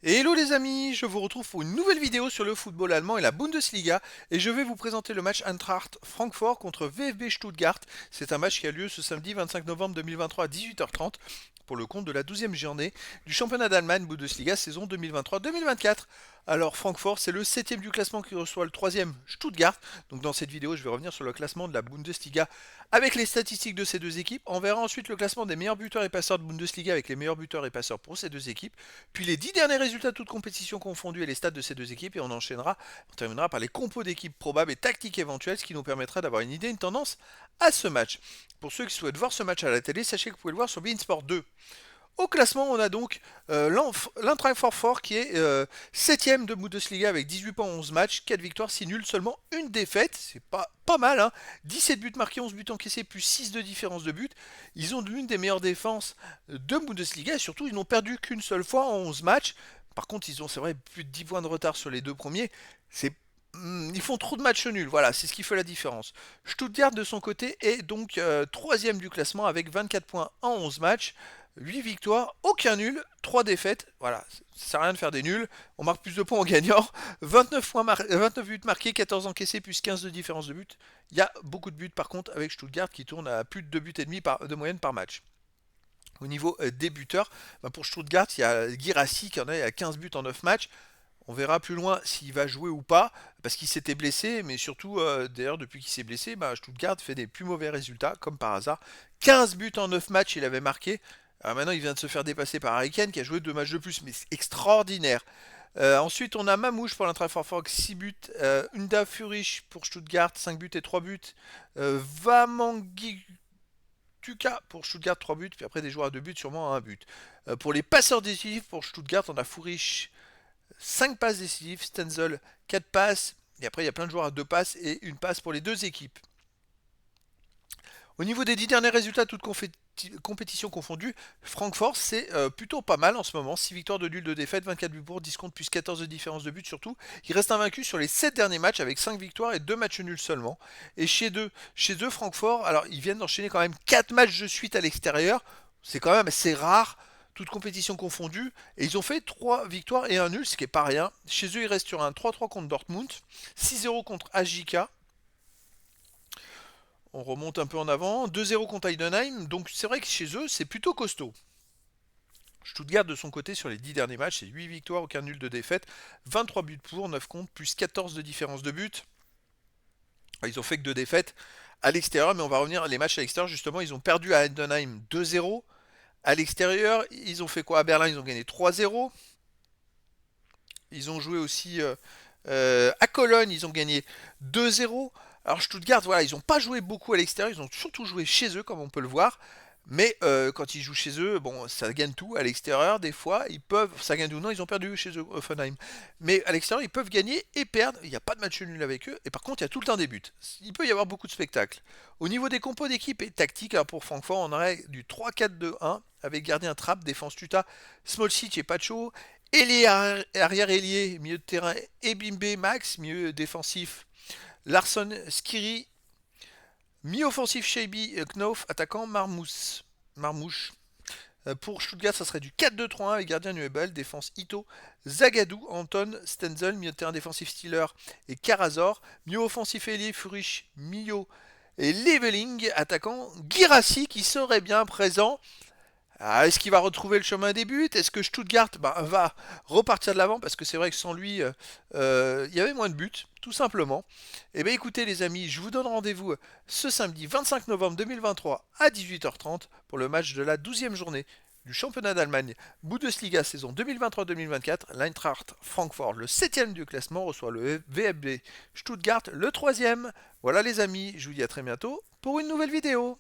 Et hello les amis, je vous retrouve pour une nouvelle vidéo sur le football allemand et la Bundesliga et je vais vous présenter le match Eintracht Francfort contre VfB Stuttgart. C'est un match qui a lieu ce samedi 25 novembre 2023 à 18h30 pour le compte de la 12e journée du championnat d'Allemagne Bundesliga saison 2023-2024. Alors Francfort c'est le 7e du classement qui reçoit le 3e Stuttgart. Donc dans cette vidéo je vais revenir sur le classement de la Bundesliga avec les statistiques de ces deux équipes. On verra ensuite le classement des meilleurs buteurs et passeurs de Bundesliga avec les meilleurs buteurs et passeurs pour ces deux équipes. Puis les 10 derniers résultats toutes compétitions confondues et les stats de ces deux équipes et on terminera par les compos d'équipes probables et tactiques éventuelles, ce qui nous permettra d'avoir une idée, une tendance à ce match. Pour ceux qui souhaitent voir ce match à la télé, sachez que vous pouvez le voir sur beIN Sport 2. Au classement, on a donc l'Eintracht Francfort qui est 7ème de Bundesliga avec 18 points en 11 matchs, 4 victoires, 6 nuls, seulement une défaite. C'est pas mal, hein. 17 buts marqués, 11 buts encaissés, plus 6 de différence de but. Ils ont l'une des meilleures défenses de Bundesliga et surtout, ils n'ont perdu qu'une seule fois en 11 matchs. Par contre, ils ont, c'est vrai, plus de 10 points de retard sur les deux premiers. C'est Ils font trop de matchs nuls, voilà, c'est ce qui fait la différence. Stuttgart de son côté est donc 3ème du classement avec 24 points en 11 matchs. 8 victoires, aucun nul, 3 défaites. Voilà, ça sert à rien de faire des nuls. On marque plus de points en gagnant. 29 buts marqués, 14 encaissés, plus 15 de différence de but. Il y a beaucoup de buts par contre avec Stuttgart qui tourne à plus de 2 buts et demi de moyenne par match. Au niveau des buteurs, pour Stuttgart, il y a Guirassy qui en est à 15 buts en 9 matchs. On verra plus loin s'il va jouer ou pas, parce qu'il s'était blessé, mais surtout, d'ailleurs, depuis qu'il s'est blessé, Stuttgart fait des plus mauvais résultats, comme par hasard. 15 buts en 9 matchs, il avait marqué. Alors maintenant, il vient de se faire dépasser par Harry Kane, qui a joué 2 matchs de plus, mais c'est extraordinaire. Ensuite, on a Mamouche pour l'Eintracht Francfort, 6 buts. Unda Furich pour Stuttgart, 5 buts et 3 buts. Vamangituka pour Stuttgart, 3 buts. Puis après, des joueurs à 2 buts, sûrement à 1 but. Pour les passeurs décisifs, pour Stuttgart, on a Furich 5 passes décisives, Stenzel 4 passes, et après il y a plein de joueurs à 2 passes et une passe pour les deux équipes. Au niveau des 10 derniers résultats, toutes compétitions confondues, Francfort c'est plutôt pas mal en ce moment. 6 victoires de nul de défaite, 24 buts pour, 10 contre plus 14 de différence de but surtout. Il reste invaincu sur les 7 derniers matchs avec 5 victoires et 2 matchs nuls seulement. Et chez eux Francfort, alors ils viennent d'enchaîner quand même 4 matchs de suite à l'extérieur. C'est quand même assez rare, toutes compétitions confondues. Et ils ont fait 3 victoires et un nul, ce qui est pas rien. Chez eux, ils restent sur un 3-3 contre Dortmund, 6-0 contre AJK. On remonte un peu en avant, 2-0 contre Heidenheim. Donc c'est vrai que chez eux, c'est plutôt costaud. Stuttgart de son côté sur les 10 derniers matchs, c'est 8 victoires, aucun nul de défaite, 23 buts pour, 9 contre, plus 14 de différence de but. Ils ont fait que 2 défaites à l'extérieur, mais on va revenir les matchs à l'extérieur. Justement, ils ont perdu à Heidenheim 2-0. À l'extérieur, ils ont fait quoi? À Berlin, ils ont gagné 3-0. Ils ont joué aussi à Cologne, ils ont gagné 2-0. Alors Stuttgart, voilà, ils n'ont pas joué beaucoup à l'extérieur, ils ont surtout joué chez eux, comme on peut le voir. Mais quand ils jouent chez eux, bon, ça gagne tout. À l'extérieur, des fois, ils peuvent, ça gagne ou non, ils ont perdu chez eux, Offenheim. Mais à l'extérieur, ils peuvent gagner et perdre. Il n'y a pas de match nul avec eux. Et par contre, il y a tout le temps des buts. Il peut y avoir beaucoup de spectacles. Au niveau des compos d'équipe et tactique, alors pour Francfort, on aurait du 3-4-2-1 avec gardien Trapp, défense Tuta, Smolcic et Pacho. Ailier arrière-ailier, milieu de terrain, Ebimbe Max, milieu défensif, Larson Skiri, mi-offensif Sheiby Knof, attaquant Marmouche. Pour Stuttgart, ça serait du 4-2-3-1 avec gardien Nuebel, défense Ito, Zagadou, Anton, Stenzel, milieu de terrain défensif Stiller et Karazor, milieu offensif ailier Furich, Mio et Leveling, attaquant Girassi qui serait bien présent. Ah, est-ce qu'il va retrouver le chemin des buts? Est-ce que Stuttgart va repartir de l'avant? Parce que c'est vrai que sans lui, il y avait moins de buts, tout simplement. Eh bien écoutez les amis, je vous donne rendez-vous ce samedi 25 novembre 2023 à 18h30 pour le match de la 12e journée du championnat d'Allemagne Bundesliga saison 2023-2024. L'Eintracht Francfort, le 7e du classement, reçoit le VfB Stuttgart, le 3e. Voilà les amis, je vous dis à très bientôt pour une nouvelle vidéo.